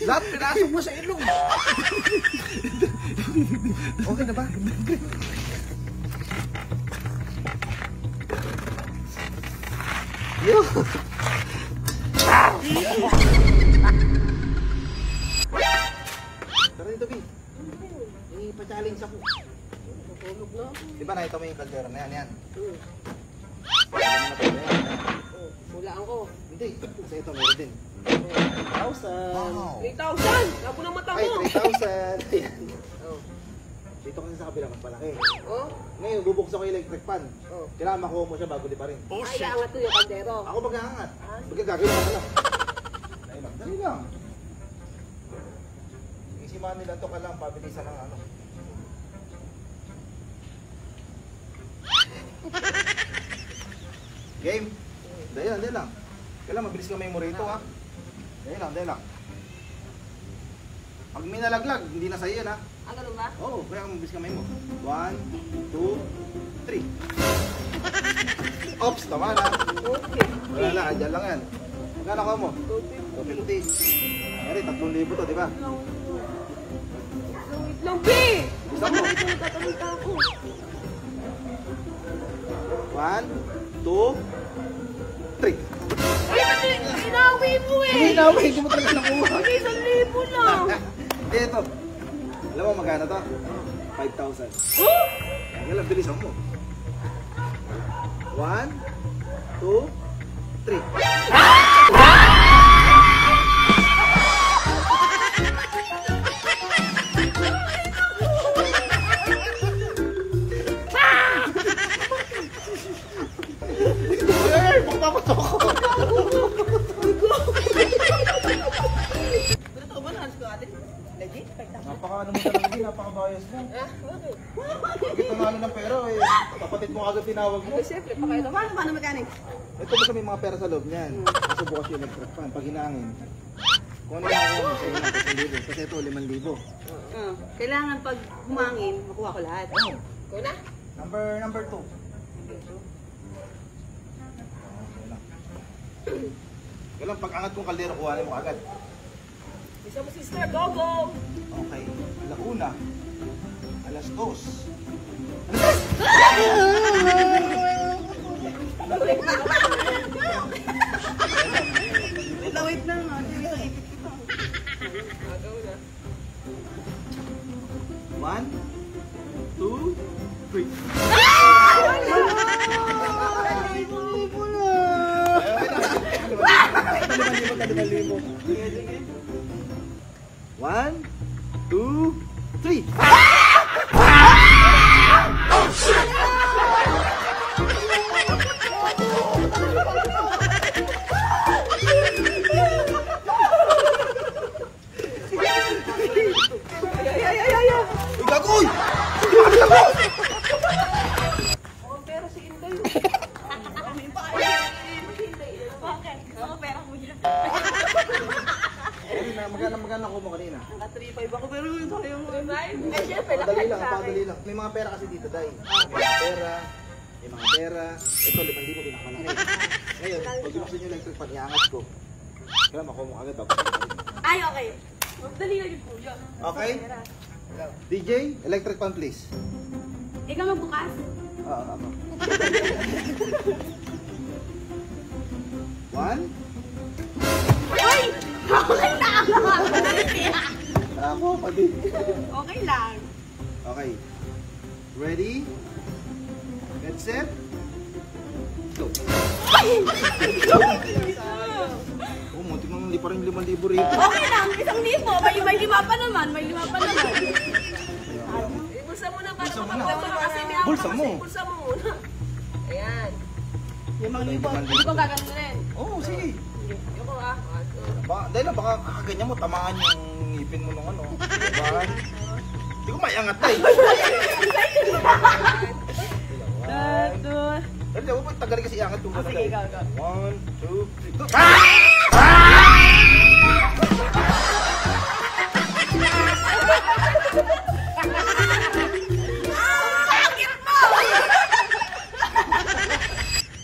Lahat pinasok mo sa ilong. Okay na ba? Yo! Tara dito, B. Pa-challenge ako. Tulog na. Diba nakita mo yung kaldera na yan? Hulaan ko. Hindi. Kasi ito meron din. 3,000. Wow. 3,000! Labo ng mata Ay, mo! 3,000. Ayan. Oh. Dito kasi sa kabila mas malaki. Oh? Ngayon, bubuksan ko yung electric fan. Oh. Kailangan makuha mo siya bago di pa rin. Ay, angat to yung kaldero. Ako mag-aangat. Bagay gagawin mo lang. Ayun lang. Dali lang. Isimahan nila ito ka lang. Pabilisan ng ano. Game. Dali lang. Kailangan mabilis ka may morito ha. Dali lang. Pag may nalaglag, hindi na sa'yo yan ha. Ah, ganun ba? Oo, kaya mabilis ka may mo. 1, 2, 3. Oops, tama na. Okay. Wala na, andyan lang yan. Magkano ka mo? 250. 250. Eri, 3,000 to, di ba? Wait lang, B! Isa mo. Ito, nagtatalita ako. 1, 2, 3. Ay, inawi mo eh! Hinawi, hindi mo talaga nakuha. Hindi, 1,000 lang. Hindi, ito. Alam mo, magkano to? 5,000. Oh? Kaya lang, bilisan mo. 1, 2, 3. Ay, magpapatok ko. Ito ba, nahas ko atin? Legit? 5,000? Napaka ano mo talaga din, napaka-bias mo. Ah, bakit? Bakit ang ano ng pera eh, kapatid mo agad tinawag mo. Ay, siyempre, pakita. Paano mechanic? Ito basta may mga pera sa loob niyan. Kaso bukas yung electric fan, pag hinangin. Kung ano yung ano, sa'yo ng 3,000. Kasi ito, 5,000. Kailangan pag humangin, makuha ko lahat. Oh, Ikaw na? number 2. Kailan pag angat kong kaldero, kuhanin mo agad. Isa mo, sister. Go, go! Okay, alauna. Alas 2. Wait lang. Agaw na. 1, 2, 3. One, two, three. Igagoy! Oh, pero si Inday. Okay, ako pera mo yan. Magkano ko mo kanina? Naka 3,500 ako pero yun sa'yo mo. Ay, siyempre, Padali lang, sa akin. padali lang. May mga pera kasi dito, Day. May mga pera. Ito, 5,000 pinakamalaki. Ngayon, pag binuksan nyo electric fan, iangat ko. Kaya makuha mo agad bago. Ay, okay. Dali na yung kuya. Okay? DJ, electric fan please. Ikaw magbukas? Oo, tama. 1. Uy! Okay lang! Ako, pati. Okay lang. Okay. Ready? Get set? Go. Oh, muntik nang hindi pa rin 5,000 rito. Okay lang, 1,000. May 5 pa naman, may 5 pa naman. Bulsa mo na para Bulsa mo na. makapagpapal kasi may ako Bulsa kasi. mo. Bulsa mo muna. Ayan. 5,000. Hindi ko gagano rin. Oo, oh, sige. Yung ko ah. Dahil lang, baka kakaganyan mo, tamaan yung ngipin mo nung ano. Diba? Hindi ko maiangat tayo. Dahil ako, tagal kasi iangat yung gano'n. Sige, go. 1, 2, 3, go!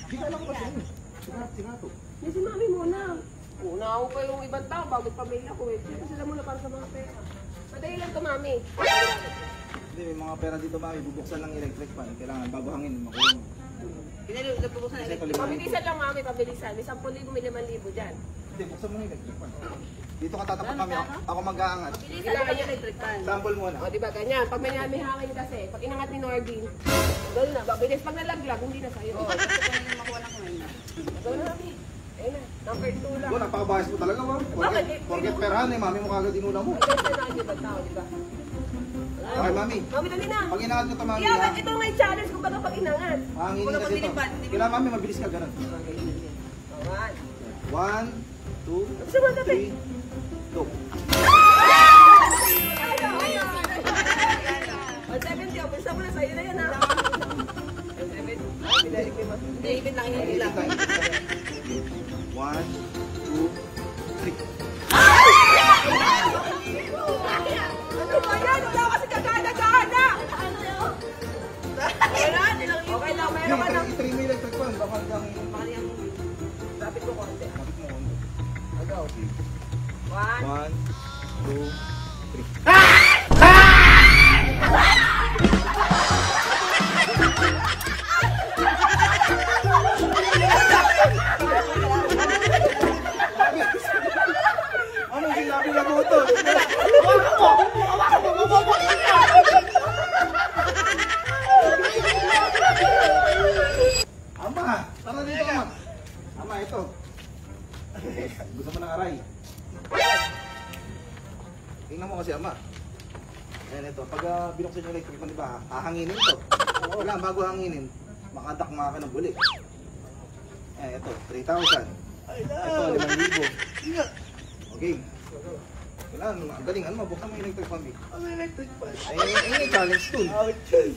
Hindi ka alam ko ba sa'yo? Sigato. May si mami muna. Una ako pa yung ibang tao bago pamilya ko. ko eh. Sila muna para sa mga pera. Madali lang to, mami. Hindi, may mga pera dito mami, bubuksan lang electric fan. Kailangan bago hangin, makulong. Nagpupuksan na Kasi ito electric. 5,000. Pabilisan lang, mami, pabilisan. May 10,000, may 5,000 dyan. Hindi, buksan mo yung electric fan. Dito ka tatapat mami, ako mag-aangat. Kailangan yung electric fan. Sample muna. O, diba, ganyan. Pag may hangin kasi, pag inangat ni Norbin, gano'n na, babilis. Pag nalaglag, hindi na sa'yo. Oo, gusto ko na yung makuha ng coin. Gano'n na, mami. Ayun na, number 2 lang. Bo, napakabayas mo talaga ba? Forget perahan eh, mami mo kagad inuna mo. Ay, kasi na, di ba, tao, diba? Okay mami, Mami, dali na. pag inaangat ko ito mami Kaya, ha, ito nga yung challenge kung baga pag inangat. hanginin Wala kasi pang ito. dilipad, dilipad. Kailangan mami, mabilis ka ganun. Awan. 1, 2, Gusto mo tabi? 3, go. O, 70, umpisa mo na sa'yo na yan, ha? O, 70. Ay, binalik mo. Hindi, ipin lang, ipin lang. 1, 2, 3. Ano ba yan? Wala kasi kagana-gana! Wala, okay lang, meron ka ng... I-trim mo yung electric fan, baka hanggang... Lapit mo konti. Kapit mo konti. Agaw. 1, 1, 2, 3. Ano sinabi na mo ito? Ama, tara dito ama. Ama, ito. Gusto mo ng aray? Tingnan mo kasi ama. Ayan ito, pag binuksan yung electric fan, di ba, hahanginin ito. Wala, bago hanginin, makadakma ka ng buli. Ayan, ito, 3,000. Ito, 5,000. Okay. Kailangan, ang galing, ano, buksan mo yung electric fan. Ang electric fan. Ayun yung challenge tool. Ouch! Okay.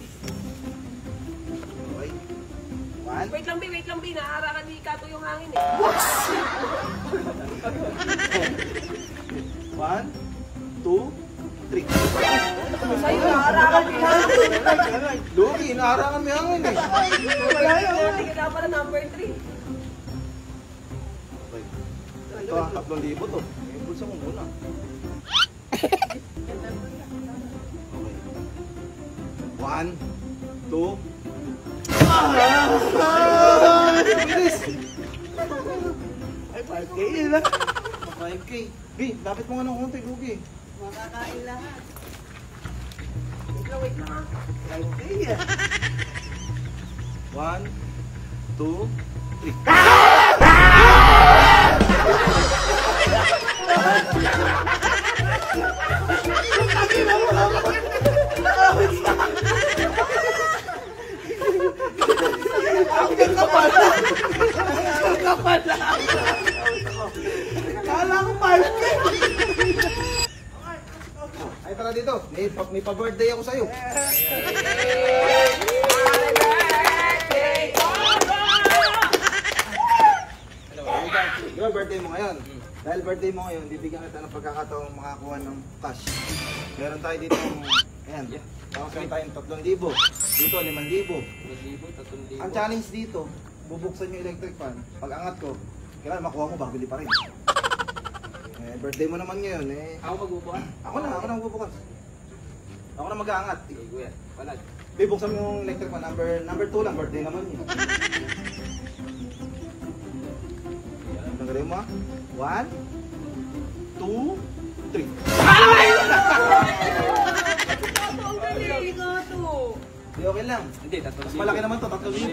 1, wait lang, B. Naaarakan ni Kato yung hangin, eh. 1, 2, 3. Sa'yo, naaarakan ni hangin. Lugi, naarangan mo yung hangin eh. Wala yun. Hindi ka pala number 3. Okay. Ito, 3,000 to. Eh, bulsa mo muna. Okay. 1, 2, bilis! Ay, 5K yun lang. 5K. B, lapit mo nga ng konti, Lugi. Makakain lahat. Wait lang, ha. 5K yan. 1, 2, 3. Kala ko 5K. Ay, tara dito. May pa-birthday ako sa'yo. Di ba birthday mo ngayon? Dahil birthday mo ngayon, bibigyan kita ng pagkakataong makakuha ng cash. Meron tayo dito ayan, tapos meron tayong 3,000. Dito, 5,000. Ang challenge dito, bubuksan yung electric fan. Pag angat ko, kailangan makuha mo, babili pa rin. Eh, birthday mo naman ngayon eh. Ako magbubukas? Ako na magbubukas. Ako na mag-aangat. Sige kuya, palag. Bibuksan mo yung electric fan, number 2 lang, birthday naman yun. Ang galing mo ah. 1, 2, 3. Di okay lang. Hindi, tatlo. Mas malaki naman to, 3,000. 1,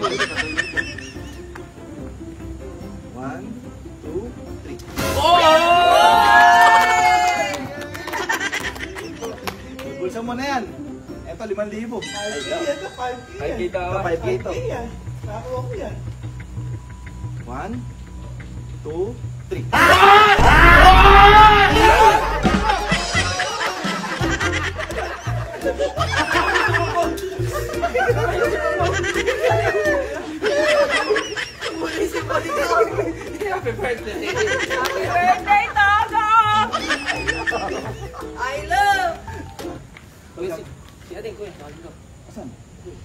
2, 3. Bulsa mo na yan. Eto, 5,000. 5K yan to, 5K yan. 5K daw. 5K to. 5K yan. Nakakuha ko yan. 1, 2, 3. Happy birthday! Happy birthday, Togo! I love! Kuya, si Ading, kuya. Tawag ko. Asan? Sige.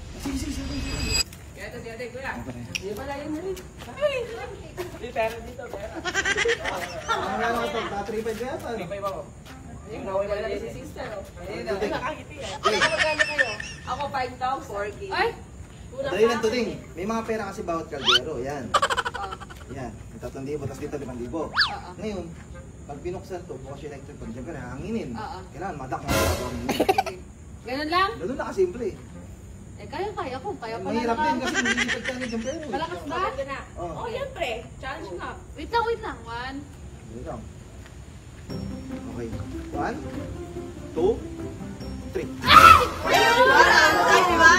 Kaya ito si Ate, kuya. Hindi pala yun na rin. Hindi, pera dito, pera. Ano ito? Battery. 3-5 yata. May pa iba ko. Yung naway wala na si sister, oh. Nakakiti yan. Ano magkano kayo? Ako 5,000. 4K. Ay! Una Dahil lang sa to akin ding. May mga pera kasi bawat kaldero. Yan. Ah. Yan. May 3,000, tapos dito 5,000. Ngayon, pag binuksan to, bukas yung electric pan, siyempre hanginin. Kailangan madak mo ang hanginin. Ganun lang? Ganun na kasimple. Eh, kaya ko. Kaya pala Mahirap din kasi hindi pagkanig yung pera. Malakas ba? Maganda na. Oo. Oh, yan pre. Challenge nga. Wait lang. 1. Wait lang. Okay. 1, 2, 3. Ay, di ba?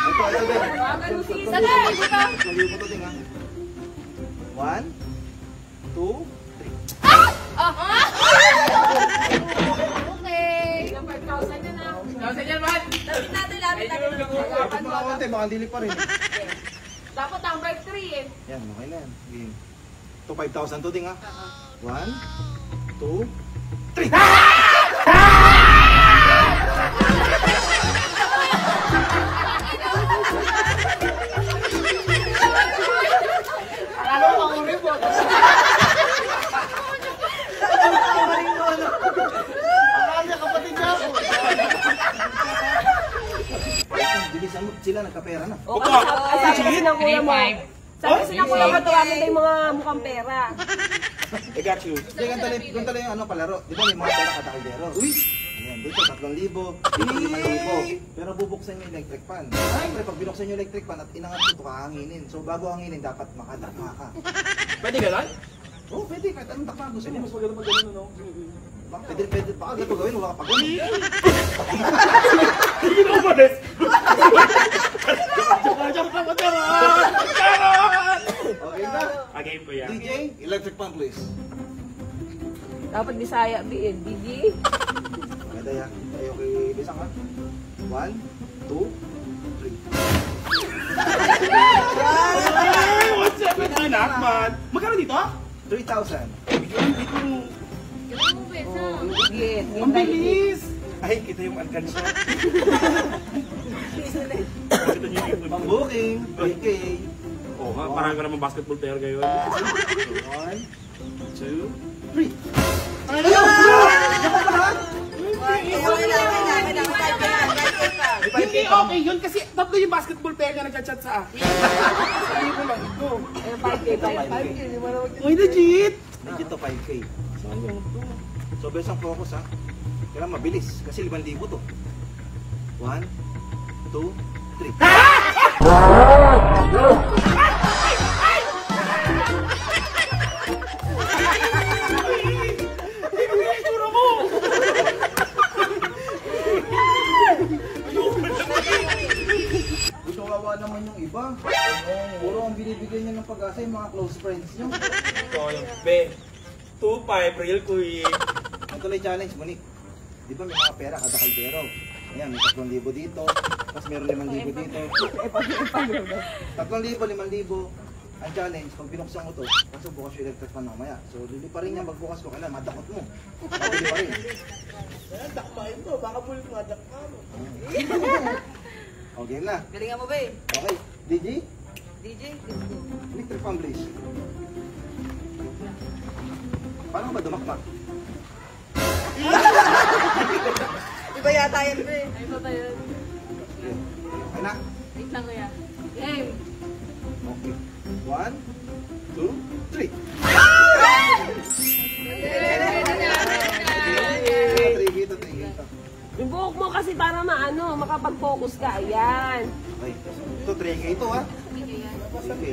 Ito din. Bagal si Sana, ito ka. Mali mo to din ha. 1, 2, 3. Okay. Ilang 5,000 yan ah. 1,000 yan, man! Lapit natin. Dapat mga konti, baka dili pa rin. Dapat number 3 eh. Yan, okay na yan. Game. Ito 5,000 to din ha. 1, 2, 3. Bilisan mo, sila nagkapera na. O, sabi kasi ng kuya mo. Sabi kasi ng kuya mo, tawagin tayo yung mga mukhang pera. I got you. Hindi, ganito lang yung ano, palaro. Di ba may mga pera kada kaldero? Uy! Ayan, dito 3,000, dito 5,000. Pero bubuksan yung electric fan. Siyempre, pag binuksan yung electric fan at inangat ito, kahanginin. So, bago hanginin, dapat makadakma ka. Pwede gano'n? Oo, pwede. Kahit anong dakma gusto mo. Mas maganda pag gano'n, no? Pwede. Baka ganito gawin, wala ka pag gawin. Hindi mo umalis! Okay na. Again ko yan. DJ, electric fan please. Dapat Bisaya, BD. Ganda yan. Tayo kay Bisang ha. 1, 2, What's up with you, Nakman? Magkano dito? 3,000. Git. Ang bilis! Ay, kita yung alkansya. Pang booking, 3K. Oo nga, parang ka naman basketball player ngayon. 1, 2, 3. Hindi okay yun kasi tatlo yung basketball player na nagchat-chat sa akin. Sabi ko lang ito. Ayun, 5K. Uy, legit! Legit to 5K. So, best ang focus ha. Kailangan mabilis kasi 5,000 to. 1, 2, 3. Gusto kawa naman yung iba. Puro ang binibigyan niya ng pag-asa yung mga close friends niyo. Ito yung be. 2-5, real quick. Ang tuloy challenge, Monique. Di ba may mga pera kada kaldero? Ayan, may 3,000 dito. Tapos meron 5,000 dito. 3,000, 5,000. Ang challenge, pag binuksan ko to, kaso bukas yung electric fan mamaya. So, lili pa rin yan. Magbukas ko, kailangan madakot mo. Mabili pa rin. Dakmain mo, baka po yung madakma mo. Okay na. Galingan mo ba eh? Okay. DJ, DJ? electric fan please. Paano ba dumakmak? Iba yata yan ba eh? Ay, pa yun. Okay na? Wait lang kuya. Game. Okay. 1, 2, 3. 3 dito, 3 dito. Yung buhok mo kasi para maano, makapag-focus ka. Ayan. Okay. Ito 3K ito ha. 3K.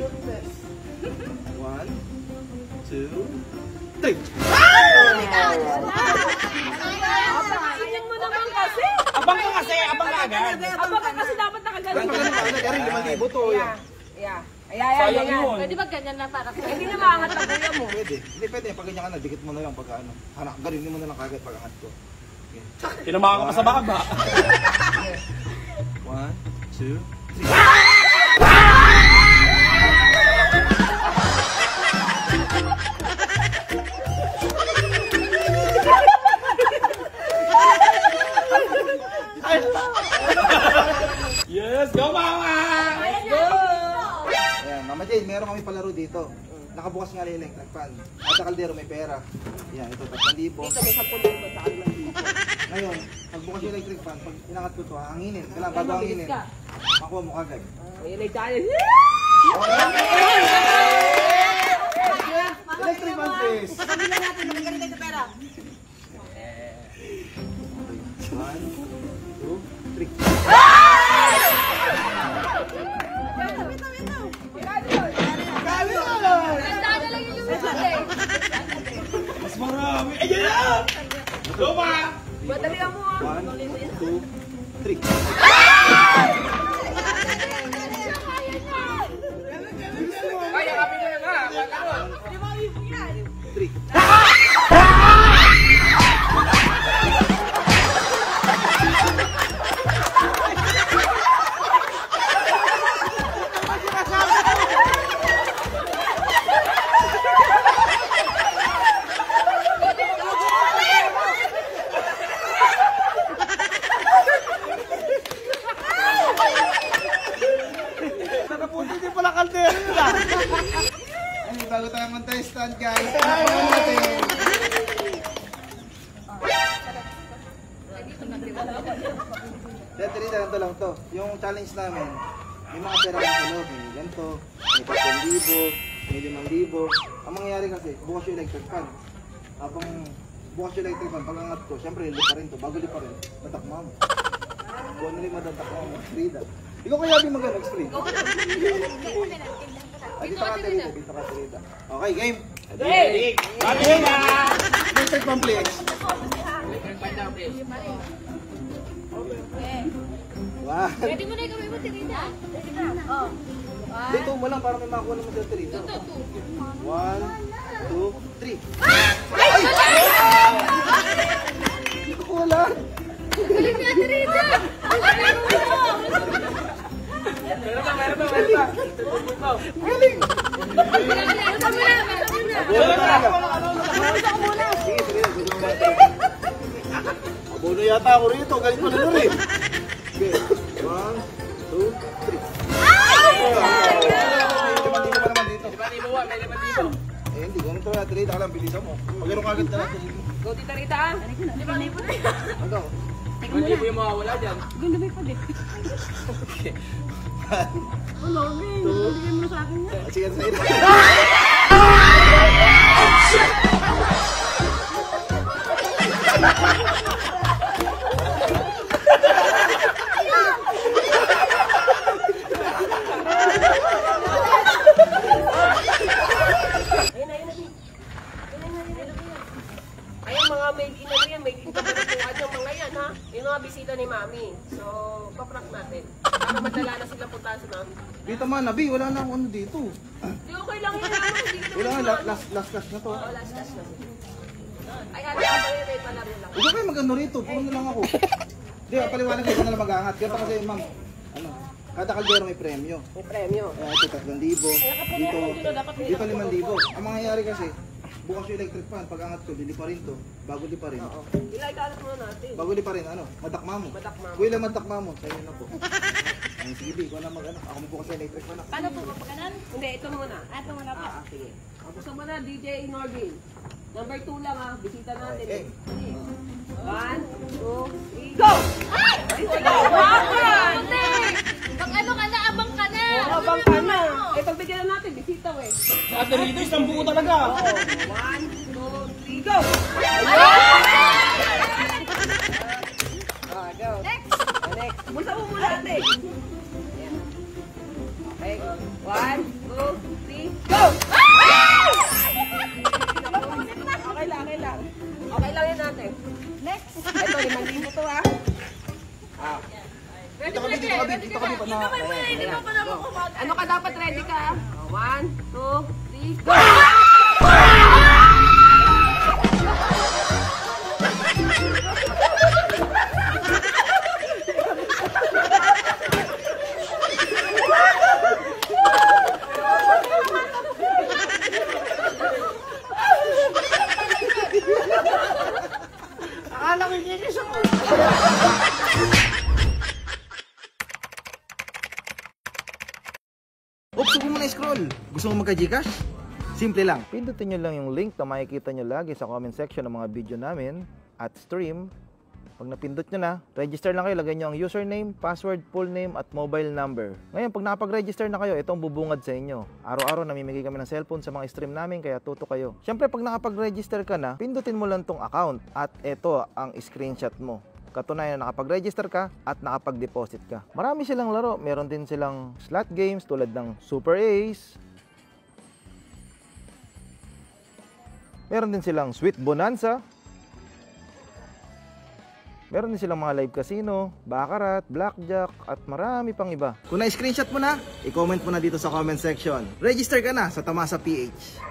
1, 2, 3. Apakinan mo naman kasi. Abang ka kasi, abang ka agad. Abang ka kasi dapat nakagaling. Ganun pa rin 5,000 to. Yeah. Yeah. Ayan, Sayang ayan. yun. Pwede ba ganyan lang para sa Hindi na maangat ang kuya mo. Pwede. Hindi pwede. Pag ganyan ka na, dikit mo na lang pagka ano. Hanak, ganun mo na lang kagad pag angat ko. Okay. Tinamakan ka pa sa baba. 1, 2, 3. Yes, go mama! Ayan, Mama Jane, meron kami palaro dito. nakabukas nga yung electric fan. At sa kaldero may pera. Yan, ito 3,000. Dito may 10,000 sa akin. Ngayon, pagbukas yung electric fan, pag inangat ko to, hanginin. Kailangan bago hanginin. Makuha mo kagad. Ayun ay challenge. Electric fan please. Pamilya natin, nabigyan tayo sa pera. 1, 2, 3. Tandaan na lang yung lumusot eh. Mas marami. Ayan na! Luma! Madalian mo ah. 1, 2, 3. Kaya kami na yan ha. Pagkaroon. 3. Nakapunti din pala kaldero nila. Ay, bago tayo contestant guys. Tingnan natin. Dito ganito lang to. Yung challenge namin, may mga pera lang sa loob. May ganito, may 10,000, may 5,000. Ang mangyayari kasi, bukas yung electric fan. Habang bukas yung electric fan, pag angat ko, syempre lipa rin to. Bago lipa rin, matakma mo. Kung ano rin madatakma mo, Frida. Ikaw kaya din mag-explain. Ay, dito ka Frida, dito ka Frida. Okay, game. Hey! Kami na! Electric fan please. Wow. Pwede mo na ikaw mo, Tirina. Oh. Dito mo lang para may makuha naman sa Frida. 1, 2, 3. Dito ko wala. Galing na, Tirina. Meron ba? Meron ba? Meron ba? Galing. Gusto ko muna. Sige, sige. Gusto mo natin. Abono yata ako rito. Galing pa na rin. Okay. 1, 2, 3. May 5,000 pa naman dito. May 5,000. Eh, hindi. Ganito na. Trita ka lang. Bilisan mo. Pagkano kagad na natin. Go Tita Rita ah. Ano? 5,000 yung mawawala dyan. Ganda pa din. Ano, bigyan mo sa akin yan. Sige, sige. Ayun mga made in ano yan, made in kabalutuan yung mga yan ha. Yung mga bisita ni Mami. So, paprank natin. Para madala na sila punta sa Mami. Dito man, Nabi. Wala na akong ano dito. Di okay lang yan ano. Hindi ka Wala naman nga. Last cash na to. Oh, last cash na. Ay, ano ka ba yun? May palaro lang. Huwag kayo mag-ano rito. Puro na lang ako. Hindi, paliwanag ko na lang mag-aangat. Kaya pa kasi, ma'am, ano, kada kaldero may premyo. May premyo. Ito 3,000. Dito 5,000. Ang mangyayari kasi, bukas yung electric fan. Pag angat ko, lilipa rin to. Bago lipa rin. Ilay kalat muna natin. Bago lipa rin, ano, madakma mo. Madakma mo. Kuya lang madakma mo. Sa inyo na po. Ay, sige, ikaw na mag-ano. Ako may bukas yung electric fan. Paano po kapaganan? Hindi, ito muna. Ito muna po. Sige. Gusto mo na, DJ Norvin. Number 2 lang ah. Bisita natin Okay. 1, 2, 3, go! Ay, wala. Pag ano ka na, abang ka na. Abang ka na. Eh, pagbigyan na natin, bisita eh. Ate rito, isang buo talaga. 1, 2, 3, go! Go. Next. Next. Bulsa mo muna ate. Ayan. Okay. 1, 2, 3, go! Okay lang, okay lang. Okay lang yun natin. Next. Ito, 5,000 to ah. Dito kami, dito kami, dito kami. Hindi mo pa naman kumag. Ano ka dapat ready ka? 1, 2, 3, go! Akala ko ikinis ako. Oops, huwag mo na scroll. Gusto mo magka-Gcash? Simple lang. Pindutin nyo lang yung link na makikita nyo lagi sa comment section ng mga video namin at stream. Pag napindot nyo na, register lang kayo. Lagay nyo ang username, password, full name at mobile number. Ngayon, pag nakapag-register na kayo, itong bubungad sa inyo. Araw-araw namimigay kami ng cellphone sa mga stream namin, kaya tuto kayo. Siyempre, pag nakapag-register ka na, pindutin mo lang tong account at ito ang screenshot mo. Katunayan na nakapag-register ka at nakapag-deposit ka. Marami silang laro. Meron din silang slot games tulad ng Super Ace. Meron din silang Sweet Bonanza. Meron din silang mga live casino, baccarat, blackjack, at marami pang iba. Kung na-screenshot mo na, i-comment mo na dito sa comment section. Register ka na sa Tamasa PH.